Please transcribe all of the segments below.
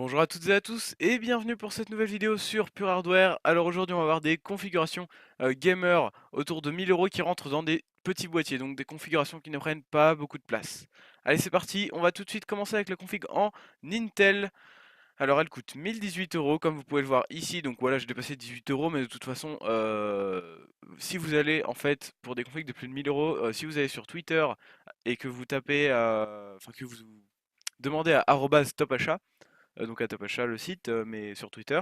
Bonjour à toutes et à tous et bienvenue pour cette nouvelle vidéo sur Pure Hardware. Alors aujourd'hui on va voir des configurations gamer autour de 1000 € qui rentrent dans des petits boîtiers, donc des configurations qui ne prennent pas beaucoup de place. Allez c'est parti, on va tout de suite commencer avec la config en Intel. Alors elle coûte 1018 € comme vous pouvez le voir ici, donc voilà j'ai dépassé 18 € mais de toute façon si vous allez en fait pour des configs de plus de 1000 €, si vous allez sur Twitter et que vous tapez, enfin que vous demandez à @topachat, donc à Top Achat, le site, mais sur Twitter,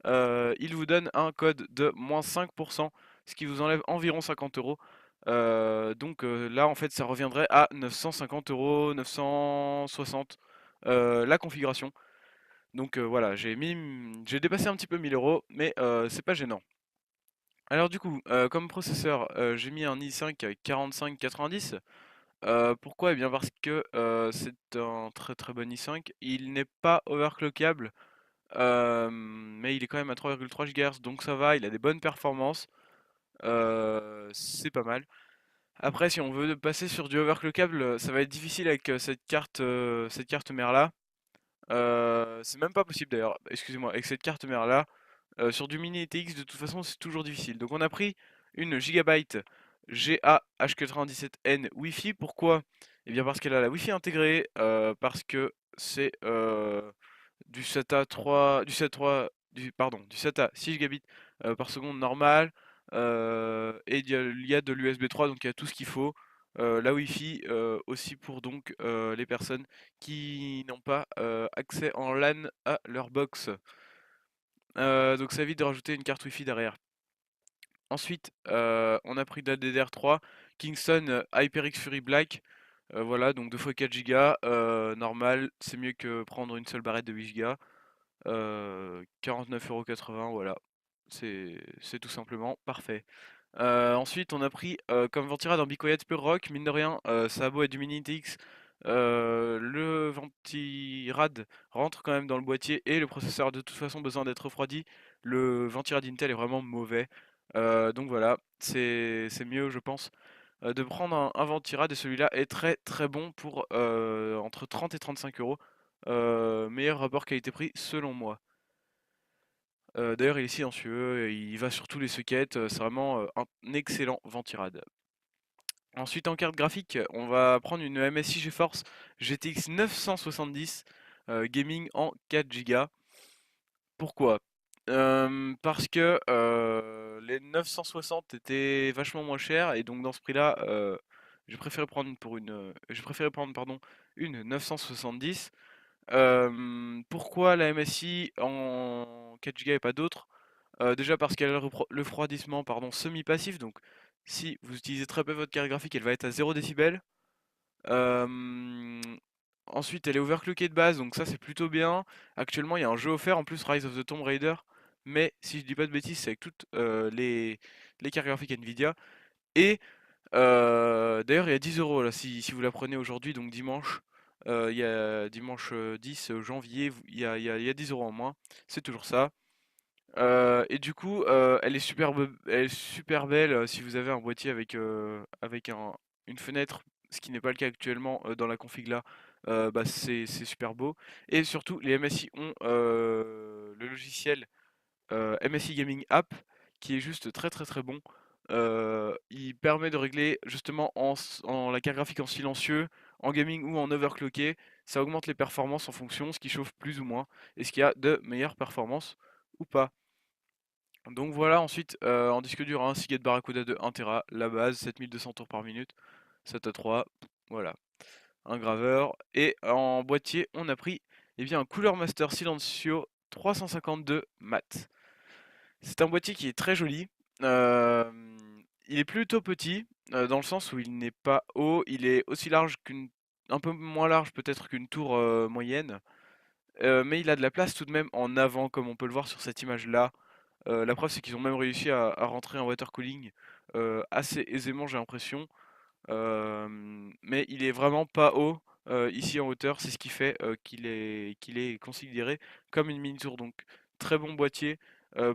il vous donne un code de moins 5%, ce qui vous enlève environ 50 €. Donc là, en fait, ça reviendrait à 950 €, 960 la configuration. Donc voilà, j'ai dépassé un petit peu 1000 €, mais c'est pas gênant. Alors du coup, comme processeur, j'ai mis un i5 4590. Pourquoi? Eh bien parce que c'est un très très bon i5. Il n'est pas overclockable, mais il est quand même à 3,3 GHz, donc ça va, il a des bonnes performances, c'est pas mal. Après, si on veut passer sur du overclockable, ça va être difficile avec cette carte mère là. C'est même pas possible d'ailleurs, excusez-moi, avec cette carte mère là. Sur du mini ETX, de toute façon, c'est toujours difficile. Donc on a pris une Gigabyte GA H97N Wi-Fi. Pourquoi? Eh bien parce qu'elle a la Wi-Fi intégrée, parce que c'est du SATA 3, du SATA 3, pardon, du SATA 6 gigabits par seconde normal, et il y a de l'USB 3, donc il y a tout ce qu'il faut. La Wi-Fi aussi pour donc les personnes qui n'ont pas accès en LAN à leur box. Donc ça évite de rajouter une carte Wi-Fi derrière. Ensuite, on a pris de la DDR3 Kingston HyperX Fury Black. Voilà, donc 2 fois 4 Go, normal, c'est mieux que prendre une seule barrette de 8 Go. 49,80 €, voilà. C'est tout simplement parfait. Ensuite, on a pris comme ventirad un Bicoyette Pure Rock, mine de rien, ça a beau être du Mini TX, le ventirad rentre quand même dans le boîtier et le processeur a de toute façon besoin d'être refroidi. Le ventirad Intel est vraiment mauvais. Donc voilà, c'est mieux, je pense, de prendre un ventirad et celui-là est très très bon pour entre 30 et 35 €. Meilleur rapport qualité-prix selon moi. D'ailleurs, il est silencieux, il va sur tous les sockets, c'est vraiment un excellent ventirad. Ensuite, en carte graphique, on va prendre une MSI GeForce GTX 970 gaming en 4 Go. Pourquoi? Parce que les 960 étaient vachement moins chers et donc dans ce prix-là, j'ai préféré prendre pardon, une 970. Pourquoi la MSI en 4 Go et pas d'autres? Déjà parce qu'elle a le refroidissement pardon, semi-passif, donc si vous utilisez très peu votre carte graphique, elle va être à 0 décibels. Euh, Ensuite, elle est overclockée de base, donc ça c'est plutôt bien. Actuellement, il y a un jeu offert en plus, Rise of the Tomb Raider, mais si je dis pas de bêtises, c'est avec toutes les cartes graphiques Nvidia. Et d'ailleurs, il y a 10 € là, si vous la prenez aujourd'hui, donc dimanche. Il y a dimanche 10 janvier, il y a 10 € en moins, c'est toujours ça. Et du coup, elle est super belle si vous avez un boîtier avec une fenêtre, ce qui n'est pas le cas actuellement dans la config là. Bah c'est super beau. Et surtout, les MSI ont le logiciel MSI Gaming App qui est juste très très très bon. Il permet de régler justement en la carte graphique en silencieux, en gaming ou en overclocké. Ça augmente les performances en fonction, ce qui chauffe plus ou moins, et ce qui a de meilleures performances ou pas. Donc voilà, ensuite en disque dur, un Seagate Barracuda de 1 Tera, la base, 7200 tours par minute, SATA 3, voilà, un graveur. Et en boîtier, on a pris un Cooler Master Silencio 352 mat. C'est un boîtier qui est très joli. euh, il est plutôt petit, dans le sens où il n'est pas haut, il est aussi large un peu moins large peut-être qu'une tour moyenne. Mais il a de la place tout de même en avant, comme on peut le voir sur cette image-là. La preuve, c'est qu'ils ont même réussi à rentrer un water cooling assez aisément, j'ai l'impression. Mais il est vraiment pas haut ici en hauteur, c'est ce qui fait qu'il est considéré comme une mini tour. Donc très bon boîtier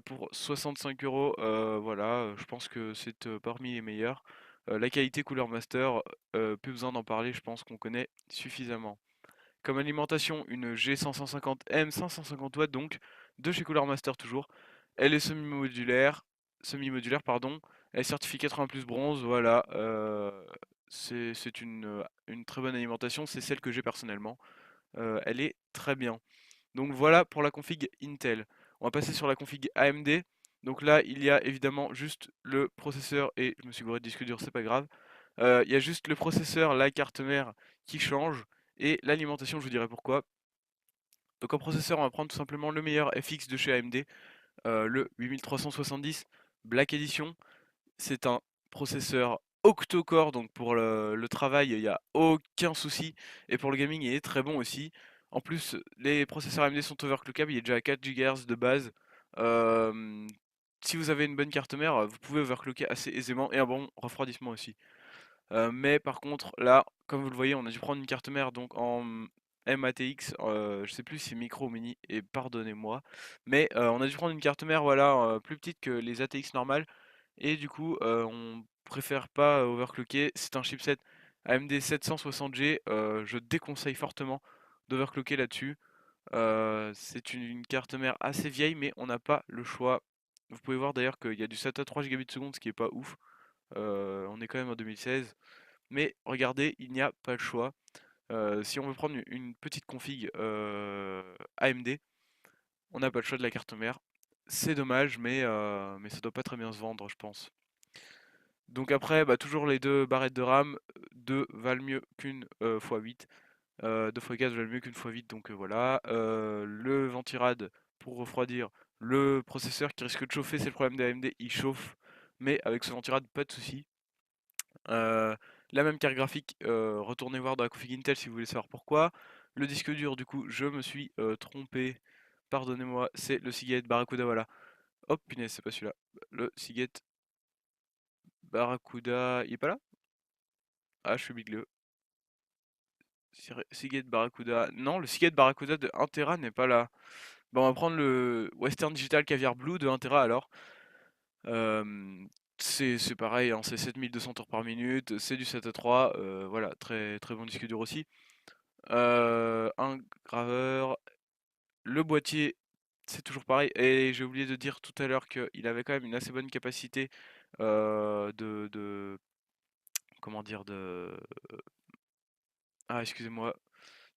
pour 65 €. Voilà, je pense que c'est parmi les meilleurs. La qualité Cooler Master, plus besoin d'en parler, je pense qu'on connaît suffisamment. comme alimentation une G550M 550 watts donc, de chez Cooler Master toujours. Elle est semi-modulaire pardon. Elle est certifiée 80 plus bronze, voilà. C'est une très bonne alimentation, c'est celle que j'ai personnellement. Elle est très bien. Donc voilà pour la config Intel. On va passer sur la config AMD. Donc là, il y a évidemment juste le processeur et je me suis gouré de disque dur, c'est pas grave. Il y a juste le processeur, la carte mère qui change et l'alimentation, je vous dirai pourquoi. Donc en processeur, on va prendre tout simplement le meilleur FX de chez AMD, le 8370 Black Edition. C'est un processeur octo-core, donc pour le travail, il n'y a aucun souci. Et pour le gaming, il est très bon aussi. En plus, les processeurs AMD sont overclockables, il est déjà à 4 GHz de base. Euh, Si vous avez une bonne carte mère, vous pouvez overclocker assez aisément et un bon refroidissement aussi. Mais par contre, là, comme vous le voyez, on a dû prendre une carte mère donc en MATX, je sais plus si c'est micro ou mini, et pardonnez-moi. Mais on a dû prendre une carte mère voilà, plus petite que les ATX normales, et du coup, on préfère pas overclocker. C'est un chipset AMD 760G, je déconseille fortement d'overclocker là-dessus. C'est une carte mère assez vieille, mais on n'a pas le choix. Vous pouvez voir d'ailleurs qu'il y a du SATA 3 Gbps, ce qui est pas ouf. On est quand même en 2016. Mais regardez, il n'y a pas le choix. Si on veut prendre une petite config AMD, on n'a pas le choix de la carte mère. C'est dommage, mais ça doit pas très bien se vendre, je pense. Donc après, bah, toujours les deux barrettes de RAM, 2 valent mieux qu'une x8. 2 x 4 valent mieux qu'une x8, donc voilà. Le ventirad pour refroidir le processeur qui risque de chauffer, c'est le problème d'AMD, il chauffe. Mais avec ce ventirad, pas de souci. Euh, la même carte graphique, retournez voir dans la config Intel si vous voulez savoir pourquoi. Le disque dur, du coup, je me suis trompé. Pardonnez-moi, c'est le Seagate Barracuda, voilà. Hop, punaise, c'est pas celui-là. Le Seagate Barracuda, il est pas là? Ah, je suis bigleux. Seagate Barracuda. Non, le Seagate Barracuda de 1 Tera n'est pas là. Bon, on va prendre le Western Digital Caviar Blue de 1 Tera alors. Euh, c'est pareil, hein, c'est 7200 tours par minute, c'est du SATA 3, voilà, très, très bon disque dur aussi. Un graveur, le boîtier, c'est toujours pareil. Et j'ai oublié de dire tout à l'heure qu'il avait quand même une assez bonne capacité comment dire, ah, excusez-moi,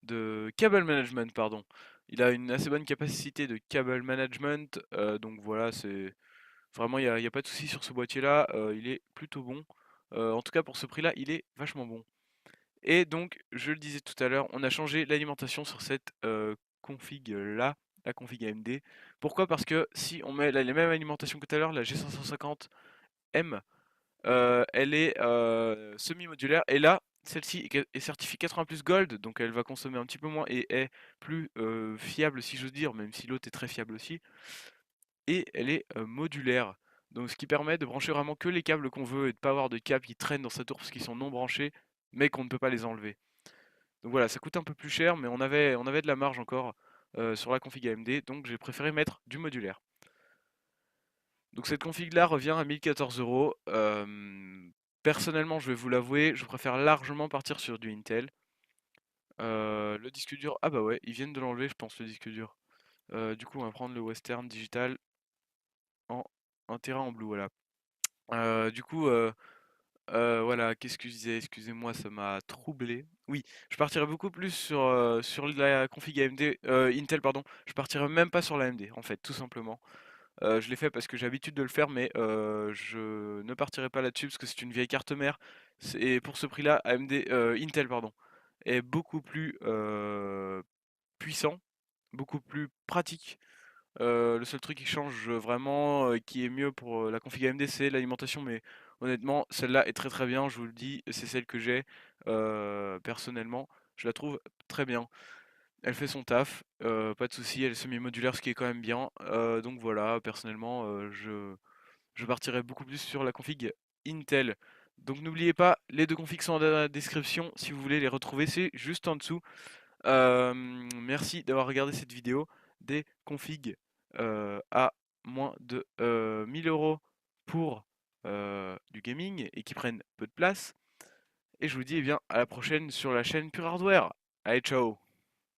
de cable management, pardon. Il a une assez bonne capacité de cable management, donc voilà, c'est vraiment, il y a pas de souci sur ce boîtier-là, il est plutôt bon. En tout cas, pour ce prix-là, il est vachement bon. Et donc, je le disais tout à l'heure, on a changé l'alimentation sur cette config-là, la config AMD. Pourquoi? Parce que si on met les mêmes alimentations que tout à l'heure, la G550M, elle est semi-modulaire. Et là, celle-ci est certifiée 80 plus Gold, donc elle va consommer un petit peu moins et est plus fiable, si j'ose dire, même si l'autre est très fiable aussi. Et elle est modulaire. Donc ce qui permet de brancher vraiment que les câbles qu'on veut et de pas avoir de câbles qui traînent dans sa tour parce qu'ils sont non branchés, mais qu'on ne peut pas les enlever. Donc voilà, ça coûte un peu plus cher, mais on avait de la marge encore sur la config AMD, donc j'ai préféré mettre du modulaire. Donc cette config là revient à 1014 euros. Personnellement, je vais vous l'avouer, je préfère largement partir sur du Intel. Le disque dur, ah bah ouais, ils viennent de l'enlever, je pense, le disque dur. Du coup, on va prendre le Western Digital en 1 Tera en blue, voilà. Du coup, voilà, qu'est-ce que je disais? Excusez-moi, ça m'a troublé. Oui, je partirais beaucoup plus sur la config AMD, Intel, pardon. Je partirais même pas sur la AMD, en fait, tout simplement. Je l'ai fait parce que j'ai l'habitude de le faire, mais je ne partirai pas là-dessus parce que c'est une vieille carte mère. Et pour ce prix-là, AMD, Intel, pardon, est beaucoup plus puissant, beaucoup plus pratique. Le seul truc qui change vraiment, qui est mieux pour la config AMD, c'est l'alimentation, mais honnêtement, celle-là est très très bien, je vous le dis, c'est celle que j'ai personnellement, je la trouve très bien. Elle fait son taf, pas de souci, elle est semi-modulaire, ce qui est quand même bien. Donc voilà, personnellement, je partirais beaucoup plus sur la config Intel. Donc n'oubliez pas, les deux configs sont dans la description si vous voulez les retrouver, c'est juste en dessous. Merci d'avoir regardé cette vidéo des configs à moins de 1000 euros pour du gaming et qui prennent peu de place. Et je vous dis eh bien, à la prochaine sur la chaîne Pure Hardware. Allez, ciao!